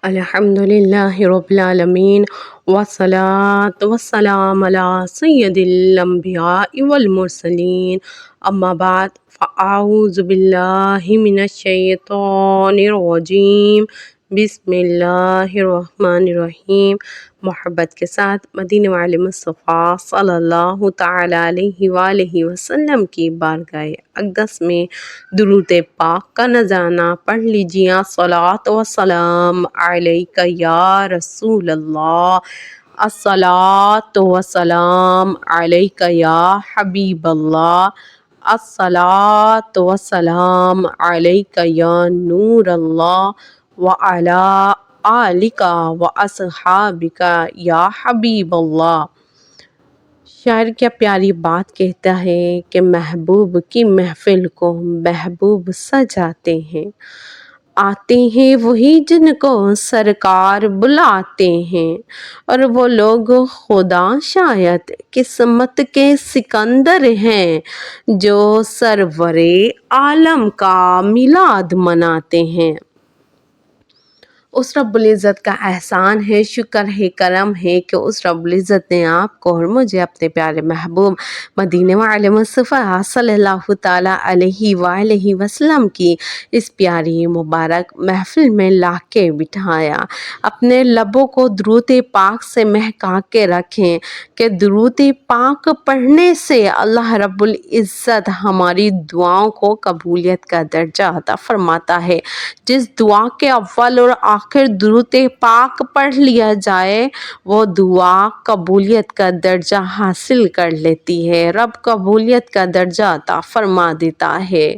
الحمدللہ رب العالمین والصلاة والسلام علی سید الانبیاء والمرسلین اما بعد فاعوذ باللہ من الشیطان الرجیم بسم اللہ الرحمن الرحیم۔ محبت کے ساتھ مدینہ والے مصطفیٰ صلی اللہ تعالیٰ علیہ وآلہ وسلم کی بارگاہ اقدس میں درود پاک کا نذرانہ پڑھ لیجیے۔ الصلاۃ والسلام علیک یا رسول اللہ، الصلاۃ والسلام علیک یا حبیب اللہ، الصلاۃ والسلام علیک یا نور اللہ وعلی آلک واصحابک یا حبیب اللہ۔ شاعر کیا پیاری بات کہتا ہے کہ محبوب کی محفل کو محبوب سجاتے ہیں، آتے ہیں وہی جن کو سرکار بلاتے ہیں، اور وہ لوگ خدا شاید قسمت کے سکندر ہیں جو سرور عالم کا میلاد مناتے ہیں۔ اس رب العزت کا احسان ہے، شکر ہے، کرم ہے کہ اس رب العزت نے آپ کو اور مجھے اپنے پیارے محبوب مدینہ والے مصطفیٰ صلی اللہ تعالیٰ علیہ وآلہ وسلم کی اس پیاری مبارک محفل میں لا کے بٹھایا۔ اپنے لبوں کو درود پاک سے مہکا کے رکھیں کہ درود پاک پڑھنے سے اللہ رب العزت ہماری دعاؤں کو قبولیت کا درجہ عطا فرماتا ہے۔ جس دعا کے اول اور آخر درود پاک پڑھ لیا جائے وہ دعا قبولیت کا درجہ حاصل کر لیتی ہے، رب قبولیت کا درجہ عطا فرما دیتا ہے۔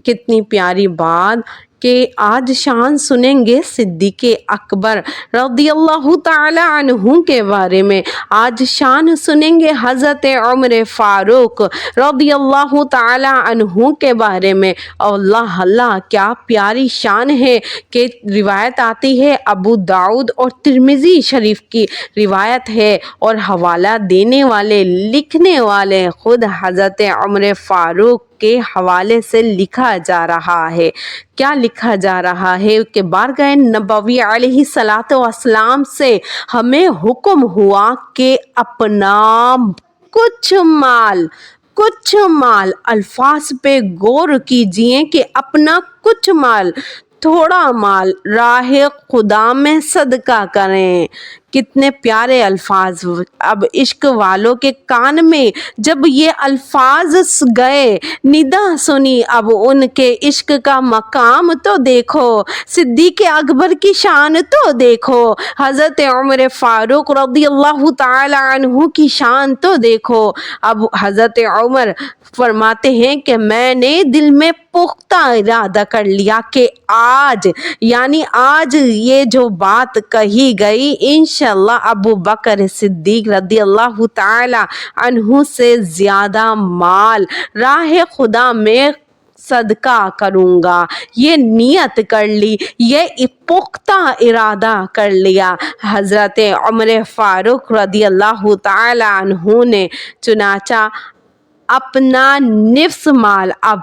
کتنی پیاری بات کہ آج شان سنیں گے صدیق اکبر رضی اللہ تعالی عنہ کے بارے میں، آج شان سنیں گے حضرت عمر فاروق رضی اللہ تعالی عنہ کے بارے میں۔ اللہ اللہ کیا پیاری شان ہے کہ روایت آتی ہے، ابو داؤد اور ترمذی شریف کی روایت ہے، اور حوالہ دینے والے لکھنے والے خود حضرت عمر فاروق کے حوالے سے لکھا جا رہا ہے۔ کیا لکھا جا رہا ہے کہ بارگاہ نبوی علیہ الصلوۃ والسلام سے ہمیں حکم ہوا کہ اپنا کچھ مال، الفاظ پہ غور کیجئے کہ اپنا کچھ مال، تھوڑا مال راہ خدا میں صدقہ کریں۔ کتنے پیارے الفاظ۔ اب عشق والوں کے کان میں جب یہ الفاظ گئے، ندا سنی، اب ان کے عشق کا مقام تو دیکھو، صدیق اکبر کی شان تو دیکھو، حضرت عمر فاروق رضی اللہ تعالی عنہ کی شان تو دیکھو۔ اب حضرت عمر فرماتے ہیں کہ میں نے دل میں پختہ ارادہ کر لیا کہ آج یہ جو بات کہی گئی انشاءاللہ ابو بکر صدیق رضی اللہ تعالی عنہ سے زیادہ مال راہ خدا میں صدقہ کروں گا۔ یہ نیت کر لی، یہ پختہ ارادہ کر لیا حضرت عمر فاروق رضی اللہ تعالی عنہ نے۔ چنانچہ اپنا نفس مال، اب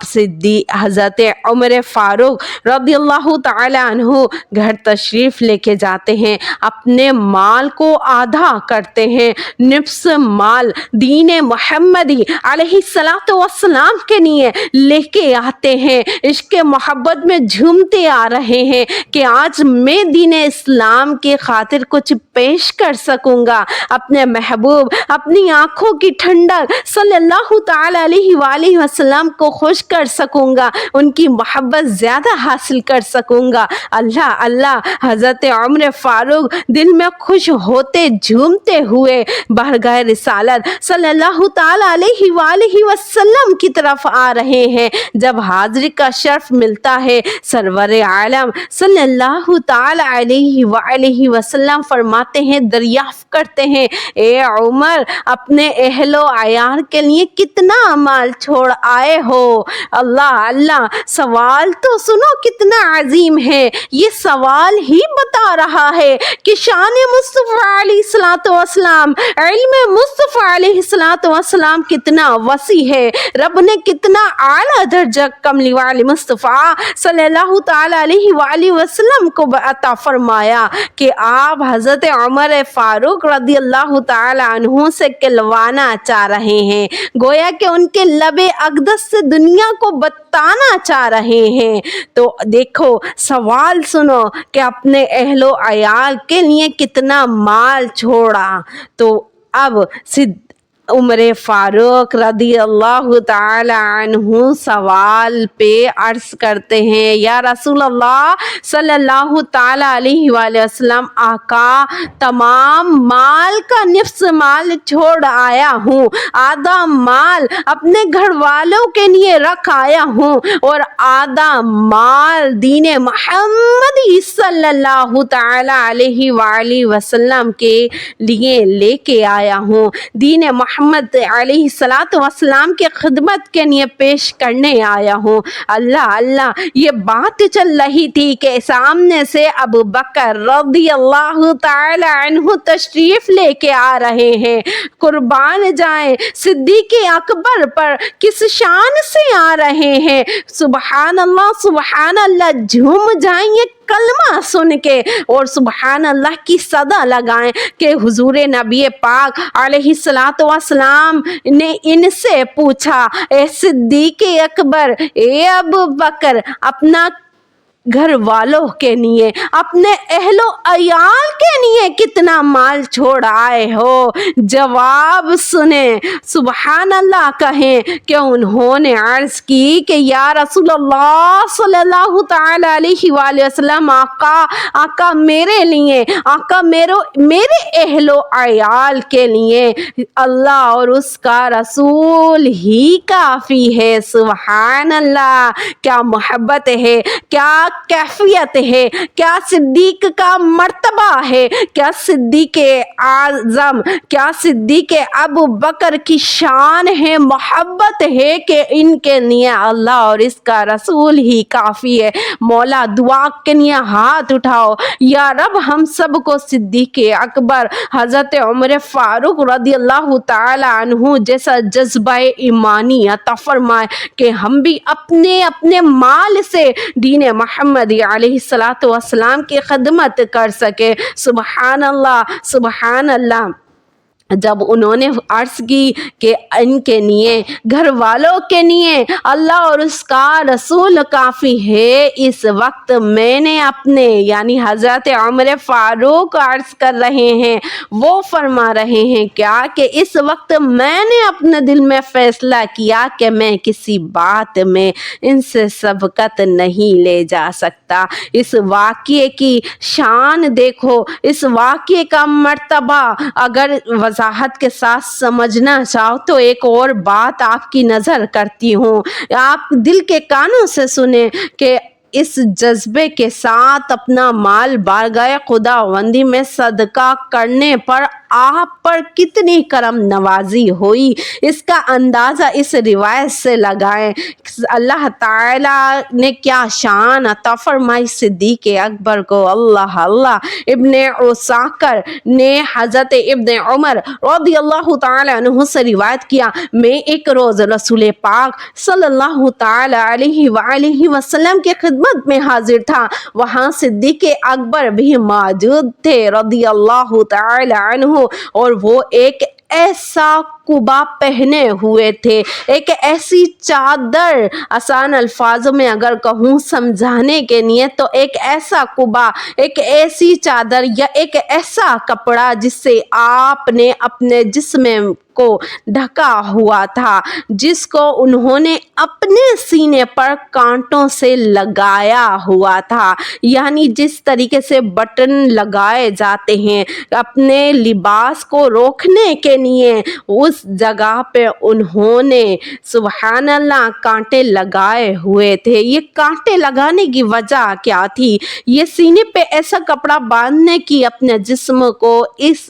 حضرت عمر فاروق رضی اللہ تعالی عنہ گھر تشریف لے کے جاتے ہیں، اپنے مال کو آدھا کرتے ہیں، نفس مال دین محمدی علیہ السلام کے لیے لے کے آتے ہیں، عشق محبت میں جھومتے آ رہے ہیں کہ آج میں دین اسلام کی خاطر کچھ پیش کر سکوں گا، اپنے محبوب، اپنی آنکھوں کی ٹھنڈک صلی اللہ تعالی علیہ وآلہ وسلم کو خوش کر سکوں گا، ان کی محبت زیادہ حاصل کر سکوں گا۔ اللہ اللہ حضرت عمر فاروق دل میں خوش ہوتے جھومتے ہوئے بارگاہ رسالت صلی اللہ تعالی علیہ وآلہ وسلم کی طرف آ رہے ہیں۔ جب حاضری کا شرف ملتا ہے، سرور عالم صلی اللہ تعالی علیہ وآلہ وسلم فرماتے ہیں، دریافت کرتے ہیں، اے عمر، اپنے اہل و عیال کے لیے کتنا کتنا مال چھوڑ آئے ہو۔ اللہ اللہ، سوال تو سنو کتنا عظیم ہے۔ یہ سوال ہی بتا رہا ہے کہ شان مصطفیٰ علیہ الصلوۃ والسلام، علم مصطفیٰ علیہ الصلوۃ والسلام کتنا وسیع ہے۔ رب نے کتنا اعلیٰ درجہ کملی والے مصطفیٰ صلی اللہ تعالیٰ علیہ وآلہ وسلم کو عطا فرمایا کہ آپ حضرت عمر فاروق رضی اللہ تعالیٰ عنہ سے کلوانا چاہ رہے ہیں، گویا کہ ان کے لب اقدس سے دنیا کو بتانا چاہ رہے ہیں۔ تو دیکھو سوال سنو کہ اپنے اہل و عیال کے لیے کتنا مال چھوڑا۔ تو اب عمر فاروق رضی اللہ تعالی عنہ سوال پہ عرض کرتے ہیں، یا رسول اللہ صلی اللہ تعالی علیہ وآلہ وسلم، آقا تمام مال کا نصف مال چھوڑ آیا ہوں، آدھا مال اپنے گھر والوں کے لیے رکھ آیا ہوں اور آدھا مال دین محمدی صلی اللہ تعالی علیہ وآلہ وسلم کے لیے لے کے آیا ہوں، دین محمد علیہ الصلوۃ والسلام کی خدمت کے لیے پیش کرنے آیا ہوں۔ اللہ اللہ، یہ بات چل رہی تھی کہ سامنے سے ابو بکر رضی اللہ تعالی عنہ تشریف لے کے آ رہے ہیں۔ قربان جائیں صدیق اکبر پر کس شان سے آ رہے ہیں، سبحان اللہ، جھوم جائیں یہ کلمہ سن کے اور سبحان اللہ کی صدا لگائیں کہ حضور نبی پاک علیہ الصلوۃ والسلام نے ان سے پوچھا، اے صدیق اکبر، اے ابو بکر، اپنا گھر والوں کے لیے، اپنے اہل و عیال کے لیے کتنا مال چھوڑ آئے ہو؟ جواب سنیں، سبحان اللہ کہیں کہ انہوں نے عرض کی کہ یا رسول اللہ صلی اللہ تعالی علیہ وآلہ وسلم، آقا میرے لیے، آقا میرے اہل و عیال کے لیے اللہ اور اس کا رسول ہی کافی ہے۔ سبحان اللہ، کیا محبت ہے، کیا کیفیت ہے، کیا صدیق کا مرتبہ ہے، کیا صدیق اعظم، کیا صدیق ابو بکر کی شان ہے، محبت ہے کہ ان کے لیے اللہ اور اس کا رسول ہی کافی ہے۔ مولا دعا کے لیے ہاتھ اٹھاؤ، یا رب ہم سب کو صدیق اکبر حضرت عمر فاروق رضی اللہ تعالی عنہ جیسا جذبہ ایمانی عطا فرمائے کہ ہم بھی اپنے مال سے دین محمد علیہ الصلوۃ والسلام کی خدمت کر سکے۔ سبحان اللہ، سبحان اللہ۔ جب انہوں نے عرض کی کہ ان کے لیے، گھر والوں کے لیے اللہ اور اس کا رسول کافی ہے، اس وقت میں نے اپنے یعنی حضرت عمر فاروق عرض کر رہے ہیں، وہ فرما رہے ہیں کیا کہ اس وقت میں نے اپنے دل میں فیصلہ کیا کہ میں کسی بات میں ان سے سبقت نہیں لے جا سکتا۔ اس واقعے کی شان دیکھو، اس واقعے کا مرتبہ اگر وضاحت کے ساتھ سمجھنا چاہو تو ایک اور بات آپ کی نظر کرتی ہوں، آپ دل کے کانوں سے سنیں کہ اس جذبے کے ساتھ اپنا مال بارگاہ خداوندی میں صدقہ کرنے پر آپ پر کتنی کرم نوازی ہوئی، اس کا اندازہ اس روایت سے لگائیں۔ اللہ تعالیٰ نے کیا شان عطا فرمائی صدیق اکبر کو۔ اللہ اللہ، ابن عساکر نے حضرت ابن عمر رضی اللہ تعالی عنہ سے روایت کیا، میں ایک روز رسول پاک صلی اللہ تعالی علیہ وآلہ وسلم کی خدمت میں حاضر تھا، وہاں صدیق اکبر بھی موجود تھے رضی اللہ تعالی عنہ، اور وہ ایک ایسا قبا پہنے ہوئے تھے، ایک ایسی چادر، آسان الفاظ میں اگر کہوں سمجھانے کے لیے تو ایک ایسا قبا، ایک ایسی چادر یا ایک ایسا کپڑا جس سے آپ نے اپنے جسم کو ڈھکا ہوا تھا، جس کو انہوں نے اپنے سینے پر کانٹوں سے لگایا ہوا تھا، یعنی جس طریقے سے بٹن لگائے جاتے ہیں اپنے لباس کو روکنے کے لیے، اس جگہ پہ انہوں نے سبحان اللہ کانٹے لگائے ہوئے تھے۔ یہ کانٹے لگانے کی وجہ کیا تھی؟ یہ سینے پہ ایسا کپڑا باندھنے کی اپنے جسم کو اس